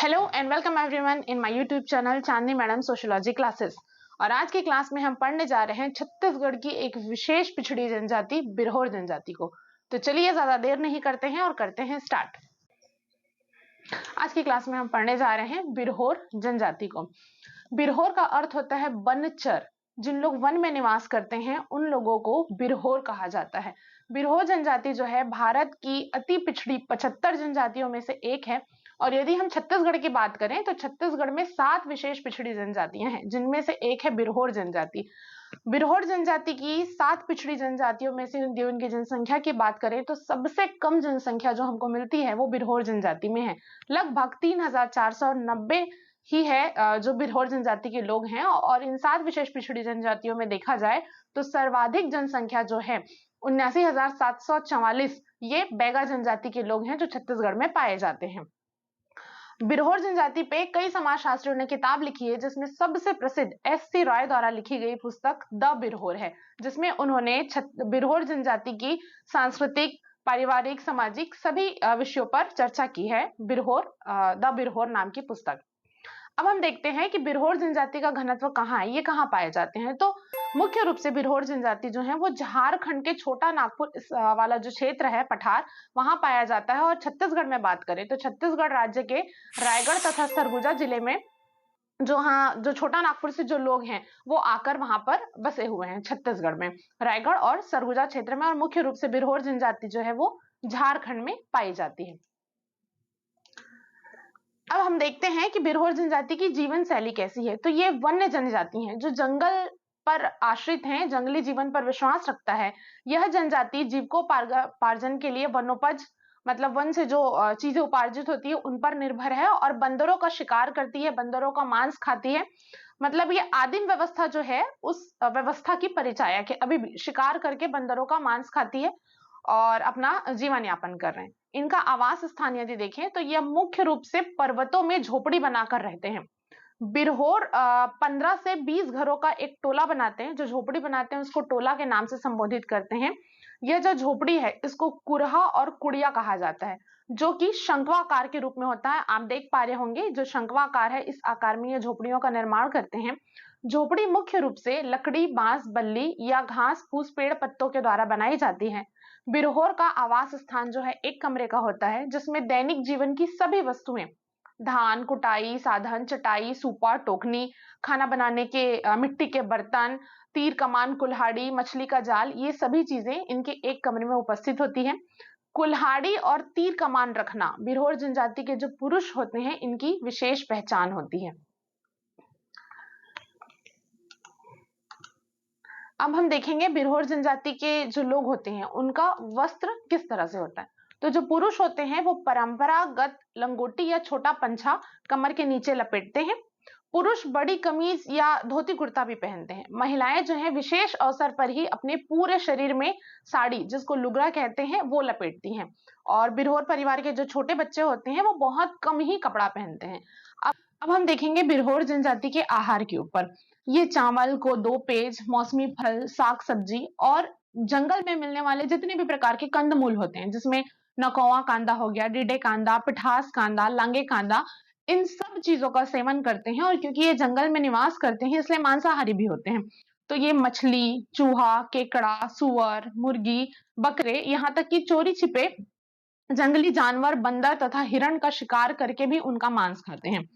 Hello and welcome everyone in my YouTube channel Chandni madam sociology classes. और आज की class में हम पढ़ने जा रहे हैं छत्तीसगढ़ की एक विशेष पिछड़ी जनजाति बिरहोर जनजाति को। तो चलिए ज्यादा देर नहीं करते हैं और करते हैं स्टार्ट। आज की क्लास में हम पढ़ने जा रहे हैं बिरहोर जनजाति को। बिरहोर का अर्थ होता है वनचर। जिन लोग वन में निवास करते हैं उन लोगों को बिरहोर कहा जाता है। बिरहोर जनजाति जो है भारत की अति पिछड़ी 75 जनजातियों में से एक है। और यदि हम छत्तीसगढ़ की बात करें तो छत्तीसगढ़ में 7 विशेष पिछड़ी जनजातियां हैं, जिनमें से एक है बिरहोर जनजाति। बिरहोर जनजाति की 7 पिछड़ी जनजातियों में से यदि उनकी जनसंख्या की बात करें तो सबसे कम जनसंख्या जो हमको मिलती है वो बिरहोर जनजाति में है। लगभग 3490 ही है जो बिरहोर जनजाति के लोग हैं। और इन 7 विशेष पिछड़ी जनजातियों में देखा जाए तो सर्वाधिक जनसंख्या जो है 79,744 ये बैगा जनजाति के लोग हैं जो छत्तीसगढ़ में पाए जाते हैं। बिरहोर जनजाति पे कई समाजशास्त्रियों ने किताब लिखी है, जिसमें सबसे प्रसिद्ध एस.सी. रॉय द्वारा लिखी गई पुस्तक द बिरहोर है, जिसमें उन्होंने बिरहोर जनजाति की सांस्कृतिक, पारिवारिक, सामाजिक सभी विषयों पर चर्चा की है। द बिरहोर नाम की पुस्तक। अब हम देखते हैं कि बिरहोर जनजाति का घनत्व कहाँ है, ये कहाँ पाए जाते हैं। तो मुख्य रूप से बिरहोर जनजाति जो है वो झारखंड के छोटा नागपुर वाला जो क्षेत्र है पठार, वहां पाया जाता है। और छत्तीसगढ़ में बात करें तो छत्तीसगढ़ राज्य के रायगढ़ तथा सरगुजा जिले में जो छोटा नागपुर से जो लोग हैं वो आकर वहां पर बसे हुए हैं छत्तीसगढ़ में, रायगढ़ और सरगुजा क्षेत्र में। और मुख्य रूप से बिरहोर जनजाति जो है वो झारखंड में पाई जाती है। अब हम देखते हैं कि बिरहोर जनजाति की जीवन शैली कैसी है। तो ये वन्य जनजाति हैं जो जंगल पर आश्रित हैं, जंगली जीवन पर विश्वास रखता है। यह जनजाति जीविकोपार्जन के लिए वनोपज मतलब वन से जो चीजें उपार्जित होती है उन पर निर्भर है और बंदरों का शिकार करती है, बंदरों का मांस खाती है। मतलब ये आदिम व्यवस्था जो है उस व्यवस्था की परिचायक है, अभी भी शिकार करके बंदरों का मांस खाती है और अपना जीवन यापन कर रहे हैं। इनका आवास स्थान यदि देखें तो यह मुख्य रूप से पर्वतों में झोपड़ी बनाकर रहते हैं। बिरहोर 15 से 20 घरों का एक टोला बनाते हैं। जो झोपड़ी बनाते हैं उसको टोला के नाम से संबोधित करते हैं। यह जो झोपड़ी है इसको कुरहा और कुड़िया कहा जाता है, जो कि शंक्वाकार के रूप में होता है। आप देख पा रहे होंगे जो शंक्वाकार है, इस आकार में ये झोपड़ियों का निर्माण करते हैं। झोपड़ी मुख्य रूप से लकड़ी, बांस, बल्ली या घास फूस, पेड़ पत्तों के द्वारा बनाई जाती है। बिरहोर का आवास स्थान जो है एक कमरे का होता है, जिसमें दैनिक जीवन की सभी वस्तुएं, धान कुटाई साधन, चटाई, सूपा, टोकनी, खाना बनाने के मिट्टी के बर्तन, तीर कमान, कुल्हाड़ी, मछली का जाल, ये सभी चीजें इनके एक कमरे में उपस्थित होती हैं। कुल्हाड़ी और तीर कमान रखना बिरहोर जनजाति के जो पुरुष होते हैं इनकी विशेष पहचान होती है। अब हम देखेंगे बिरहोर जनजाति के जो लोग होते हैं उनका वस्त्र किस तरह से होता है। तो जो पुरुष होते हैं वो परंपरागत लंगोटी या छोटा पंछा कमर के नीचे लपेटते हैं। पुरुष बड़ी कमीज या धोती कुर्ता भी पहनते हैं। महिलाएं जो है विशेष अवसर पर ही अपने पूरे शरीर में साड़ी, जिसको लुगड़ा कहते हैं, वो लपेटती हैं। और बिरहोर परिवार के जो छोटे बच्चे होते हैं वो बहुत कम ही कपड़ा पहनते हैं। अब हम देखेंगे बिरहोर जनजाति के आहार के ऊपर। ये चावल, कोदो, पेज, मौसमी फल, साग सब्जी और जंगल में मिलने वाले जितने भी प्रकार के कंदमूल होते हैं, जिसमें नकौवा कांदा हो गया, डीडे कांदा, पिठास कांदा, लांगे कांदा, इन सब चीजों का सेवन करते हैं। और क्योंकि ये जंगल में निवास करते हैं इसलिए मांसाहारी भी होते हैं। तो ये मछली, चूहा, केकड़ा, सुअर, मुर्गी, बकरे, यहाँ तक कि चोरी छिपे जंगली जानवर, बंदर तथा हिरण का शिकार करके भी उनका मांस खाते हैं।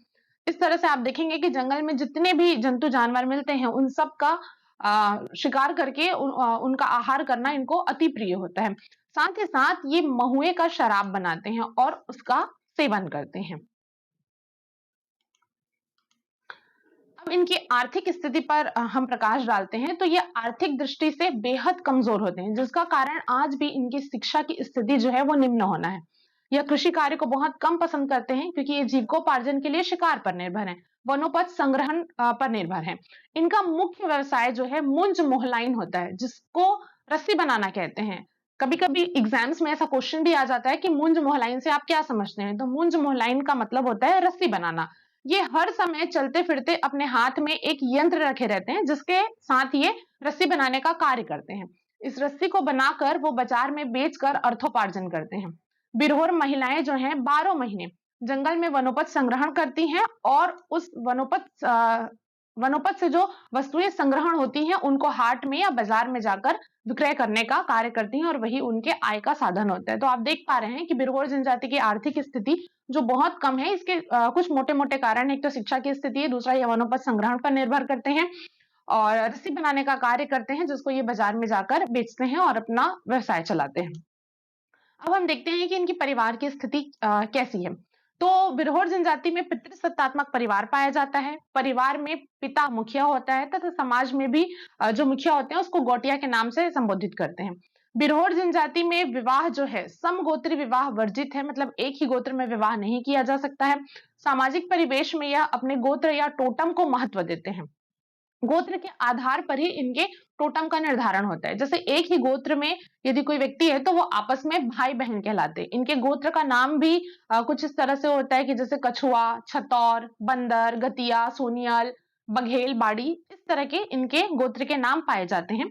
इस तरह से आप देखेंगे कि जंगल में जितने भी जंतु जानवर मिलते हैं उन सब का शिकार करके उनका आहार करना इनको अति प्रिय होता है। साथ ही साथ ये महुए का शराब बनाते हैं और उसका सेवन करते हैं। अब इनकी आर्थिक स्थिति पर हम प्रकाश डालते हैं तो ये आर्थिक दृष्टि से बेहद कमजोर होते हैं, जिसका कारण आज भी इनकी शिक्षा की स्थिति जो है वो निम्न होना है। यह कृषि कार्य को बहुत कम पसंद करते हैं क्योंकि ये जीविकोपार्जन के लिए शिकार पर निर्भर है, वनोपज संग्रहण पर निर्भर है। इनका मुख्य व्यवसाय जो है मुंज मोहलाइन होता है, जिसको रस्सी बनाना कहते हैं। कभी कभी एग्जाम्स में ऐसा क्वेश्चन भी आ जाता है कि मुंज मोहलाइन से आप क्या समझते हैं। तो मुंज मोहलाइन का मतलब होता है रस्सी बनाना। ये हर समय चलते फिरते अपने हाथ में एक यंत्र रखे रहते हैं, जिसके साथ ये रस्सी बनाने का कार्य करते हैं। इस रस्सी को बनाकर वो बाजार में बेचकर अर्थोपार्जन करते हैं। बिरहोर महिलाएं जो हैं 12 महीने जंगल में वनोपज संग्रहण करती हैं और उस वनोपज से जो वस्तुएं संग्रहण होती हैं उनको हाट में या बाजार में जाकर विक्रय करने का कार्य करती हैं और वही उनके आय का साधन होता है। तो आप देख पा रहे हैं कि बिरहोर जनजाति की आर्थिक स्थिति जो बहुत कम है, इसके कुछ मोटे-मोटे कारण हैं। एक तो शिक्षा की स्थिति है, दूसरा ये वनोपज संग्रहण पर निर्भर करते हैं और रस्सी बनाने का कार्य करते हैं, जिसको ये बाजार में जाकर बेचते हैं और अपना व्यवसाय चलाते हैं। अब हम देखते हैं कि इनकी परिवार की स्थिति कैसी है। तो बिरहोर जनजाति में पितृसत्तात्मक परिवार पाया जाता है। परिवार में पिता मुखिया होता है तथा समाज में भी जो मुखिया होते हैं उसको गोटिया के नाम से संबोधित करते हैं। बिरहोर जनजाति में विवाह जो है समगोत्री विवाह वर्जित है, मतलब एक ही गोत्र में विवाह नहीं किया जा सकता है। सामाजिक परिवेश में यह अपने गोत्र या टोटम को महत्व देते हैं। गोत्र के आधार पर ही इनके टोटम का निर्धारण होता है। जैसे एक ही गोत्र में यदि कोई व्यक्ति है तो वो आपस में भाई बहन कहलाते हैं। इनके गोत्र का नाम भी कुछ इस तरह से होता है कि जैसे कछुआ, छतौर, बंदर, गतिया, सोनियल, बघेल, बाड़ी, इस तरह के इनके गोत्र के नाम पाए जाते हैं।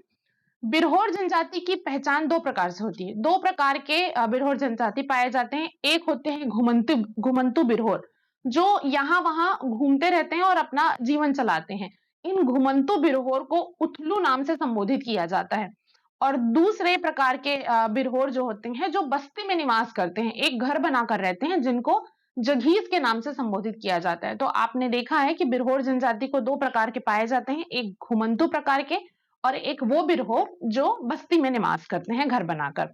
बिरहोर जनजाति की पहचान दो प्रकार से होती है। दो प्रकार के बिरहोर जनजाति पाए जाते हैं। एक होते हैं घुमंतु घुमंतु बिरहोर, जो यहाँ वहां घूमते रहते हैं और अपना जीवन चलाते हैं। इन घुमंतु बिरहोर को उथलू नाम से संबोधित किया जाता है। और दूसरे प्रकार के बिरहोर जो होते हैं जो बस्ती में निवास करते हैं, एक घर बनाकर रहते हैं, जिनको जघीस के नाम से संबोधित किया जाता है। तो आपने देखा है कि बिरहोर जनजाति को दो प्रकार के पाए जाते हैं, एक घुमंतु प्रकार के और एक वो बिरहोर जो बस्ती में निवास करते हैं घर बनाकर।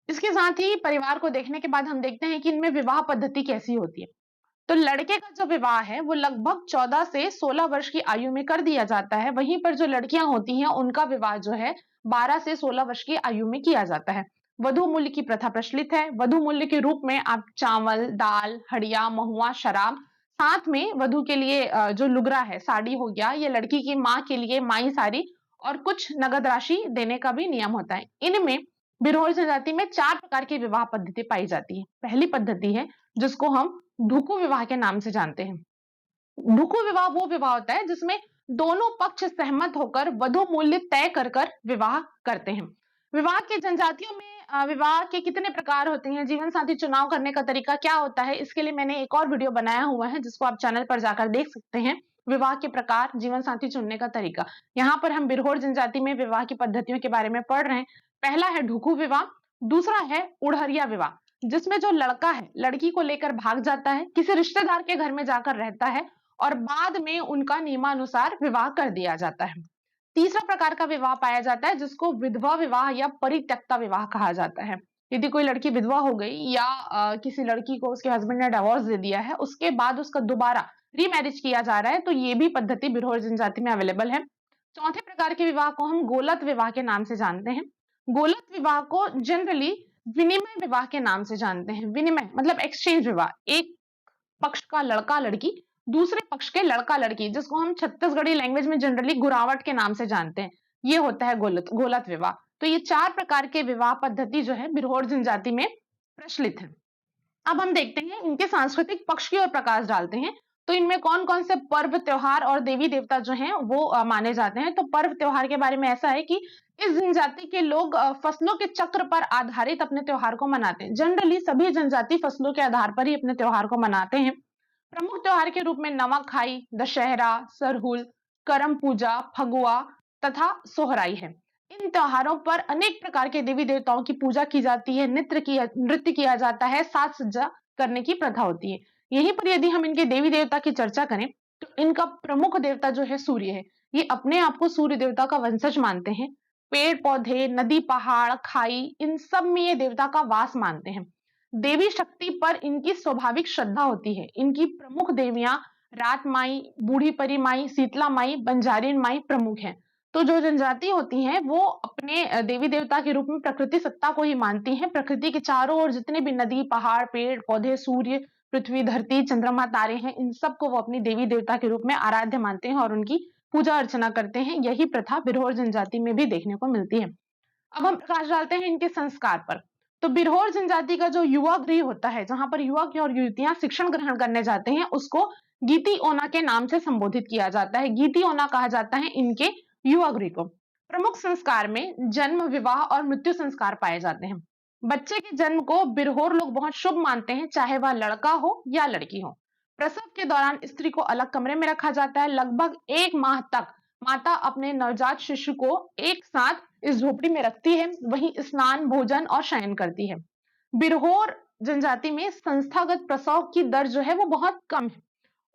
इसके साथ ही परिवार को देखने के बाद हम देखते हैं कि इनमें विवाह पद्धति कैसी होती है। तो लड़के का जो विवाह है वो लगभग 14 से 16 वर्ष की आयु में कर दिया जाता है। वहीं पर जो लड़कियां होती हैं उनका विवाह जो है 12 से 16 वर्ष की आयु में किया जाता है। वधू मूल्य की प्रथा प्रचलित है। वधू मूल्य के रूप में आप चावल, दाल, हड़िया, महुआ, शराब, साथ में वधू के लिए जो लुगरा है, साड़ी हो गया, ये लड़की की माँ के लिए माई साड़ी और कुछ नगद राशि देने का भी नियम होता है। इनमें बिरहोर जनजाति में 4 प्रकार की विवाह पद्धति पाई जाती है। पहली पद्धति है जिसको हम ढुकू विवाह के नाम से जानते हैं। ढुकू विवाह वो विवाह होता है जिसमें दोनों पक्ष सहमत होकर वधु मूल्य तय कर कर विवाह करते हैं। विवाह के जनजातियों में विवाह के कितने प्रकार होते हैं, जीवन साथी चुनाव करने का तरीका क्या होता है, इसके लिए मैंने एक और वीडियो बनाया हुआ है जिसको आप चैनल पर जाकर देख सकते हैं। विवाह के प्रकार, जीवन साथी चुनने का तरीका। यहाँ पर हम बिरहोर जनजाति में विवाह की पद्धतियों के बारे में पढ़ रहे हैं। पहला है ढुकू विवाह, दूसरा है उड़हरिया विवाह, जिसमें जो लड़का है लड़की को लेकर भाग जाता है, किसी रिश्तेदार के घर में जाकर रहता है और बाद में उनका नियमानुसार विवाह कर दिया जाता है। तीसरा प्रकार का विवाह पाया जाता है जिसको विधवा विवाह या परित्यक्ता विवाह कहा जाता है। यदि कोई लड़की विधवा हो गई या किसी लड़की को उसके हस्बैंड ने डिवोर्स दे दिया है, उसके बाद उसका दोबारा रीमैरिज किया जा रहा है, तो ये भी पद्धति बिरहोर जनजाति में अवेलेबल है। चौथे प्रकार के विवाह को हम गोलत विवाह के नाम से जानते हैं। गोलत विवाह को जनरली विनिमय विवाह के नाम से जानते हैं। विनिमय मतलब एक्सचेंज विवाह, एक पक्ष का लड़का लड़की दूसरे पक्ष के लड़का लड़की, जिसको हम छत्तीसगढ़ी लैंग्वेज में जनरली गुरावट के नाम से जानते हैं, ये होता है गोलत विवाह। तो ये 4 प्रकार के विवाह पद्धति जो है बिरहोर जनजाति में प्रचलित है। अब हम देखते हैं इनके सांस्कृतिक पक्ष की ओर प्रकाश डालते हैं। तो इनमें कौन कौन से पर्व, त्योहार और देवी देवता जो हैं वो माने जाते हैं। तो पर्व त्योहार के बारे में ऐसा है कि इस जनजाति के लोग फसलों के चक्र पर आधारित अपने त्योहार को मनाते हैं। जनरली सभी जनजाति फसलों के आधार पर ही अपने त्योहार को मनाते हैं। प्रमुख त्योहार के रूप में नवाखाई, दशहरा, सरहुल, करम पूजा, फगुआ तथा सोहराई है। इन त्योहारों पर अनेक प्रकार के देवी देवताओं की पूजा की जाती है, नृत्य किया जाता है, साज सज्जा करने की प्रथा होती है। यहीं पर यदि हम इनके देवी देवता की चर्चा करें तो इनका प्रमुख देवता जो है सूर्य है। ये अपने आप को सूर्य देवता का वंशज मानते हैं। पेड़ पौधे, नदी, पहाड़, खाई, इन सब में ये देवता का वास मानते हैं। देवी शक्ति पर इनकी स्वाभाविक श्रद्धा होती है। इनकी प्रमुख देवियां रात माई, बूढ़ी परी माई, शीतला माई, बंजारीन माई प्रमुख हैं। तो जो जनजाति होती हैं वो अपने देवी देवता के रूप में प्रकृति सत्ता को ही मानती हैं। प्रकृति के चारों ओर जितने भी नदी, पहाड़, पेड़ पौधे, सूर्य, पृथ्वी, धरती, चंद्रमा, तारे हैं, इन सबको वो अपनी देवी देवता के रूप में आराध्य मानते हैं और उनकी पूजा अर्चना करते हैं। यही प्रथा बिरहोर जनजाति में भी देखने को मिलती है। अब हम प्रकाश डालते हैं इनके संस्कार पर। तो बिरहोर जनजाति का जो युवा गृह होता है, जहां पर युवक और युवतियां शिक्षण ग्रहण करने जाते हैं, उसको गीति ओना के नाम से संबोधित किया जाता है। गीति ओना कहा जाता है इनके युवा गृह को। प्रमुख संस्कार में जन्म, विवाह और मृत्यु संस्कार पाए जाते हैं। बच्चे के जन्म को बिरहोर लोग बहुत शुभ मानते हैं, चाहे वह लड़का हो या लड़की हो। प्रसव के दौरान स्त्री को अलग कमरे में रखा जाता है। लगभग 1 माह तक माता अपने नवजात शिशु को एक साथ इस झोपड़ी में रखती है, वहीं स्नान, भोजन और शयन करती है। बिरहोर जनजाति में संस्थागत प्रसव की दर जो है वो बहुत कम है।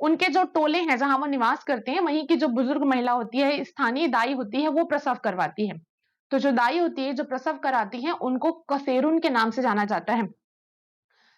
उनके जो टोले हैं जहां वो निवास करते हैं, वहीं की जो बुजुर्ग महिला होती है, स्थानीय दाई होती है, वो प्रसव करवाती है। तो जो दाई होती है, जो प्रसव कराती है, उनको कसेरुन के नाम से जाना जाता है।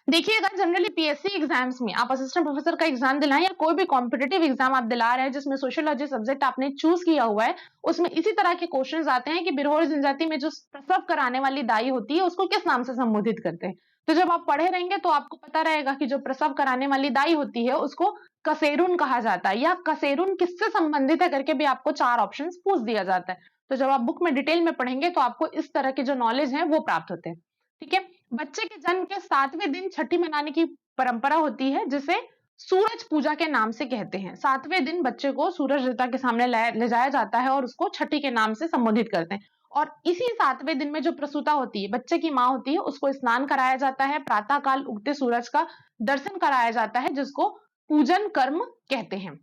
देखिएगा, जनरली पीएससी एग्जाम्स में आप असिस्टेंट प्रोफेसर का एग्जाम दिलाएं या कोई भी कॉम्पिटिटिव एग्जाम आप दिला रहे हैं जिसमें सोशियोलॉजी सब्जेक्ट आपने चूज किया हुआ है, उसमें इसी तरह के क्वेश्चंस आते हैं कि बिरहोर जनजाति में जो प्रसव कराने वाली दाई होती है उसको किस नाम से संबोधित करते हैं। तो जब आप पढ़े रहेंगे तो आपको पता रहेगा कि जो प्रसव कराने वाली दाई होती है उसको कसेरुन कहा जाता है, या कसेरुन किससे संबंधित है करके भी आपको 4 ऑप्शन पूछ दिया जाता है। तो जब आप बुक में डिटेल में पढ़ेंगे तो आपको इस तरह के जो नॉलेज है वो प्राप्त होते हैं। ठीक है। बच्चे के जन्म के 7वें दिन छठी मनाने की परंपरा होती है, जिसे सूरज पूजा के नाम से कहते हैं। 7वें दिन बच्चे को सूरज देवता के सामने ले जाया जाता है और उसको छठी के नाम से संबोधित करते हैं। और इसी 7वें दिन में जो प्रसूता होती है, बच्चे की माँ होती है, उसको स्नान कराया जाता है, प्रातः काल उगते सूरज का दर्शन कराया जाता है, जिसको पूजन कर्म कहते हैं।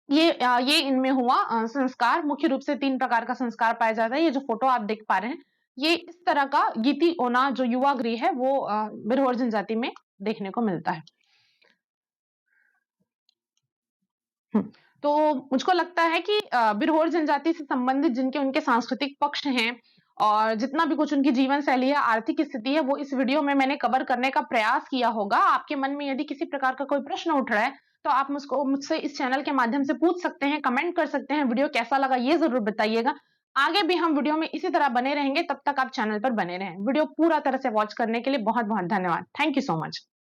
ये इनमें हुआ संस्कार। मुख्य रूप से 3 प्रकार का संस्कार पाया जाता है। ये जो फोटो आप देख पा रहे हैं, ये इस तरह का गीति ओना जो युवा गृह है वो बिरहोर जनजाति में देखने को मिलता है। तो मुझको लगता है कि बिरहोर जनजाति से संबंधित जिनके उनके सांस्कृतिक पक्ष हैं और जितना भी कुछ उनकी जीवन शैली है, आर्थिक स्थिति है, वो इस वीडियो में मैंने कवर करने का प्रयास किया होगा। आपके मन में यदि किसी प्रकार का कोई प्रश्न उठ रहा है, तो आप मुझसे इस चैनल के माध्यम से पूछ सकते हैं, कमेंट कर सकते हैं। वीडियो कैसा लगा ये ज़रूर बताइएगा। आगे भी हम वीडियो में इसी तरह बने रहेंगे, तब तक आप चैनल पर बने रहें। वीडियो पूरा तरह से वॉच करने के लिए बहुत-बहुत धन्यवाद। Thank you so much.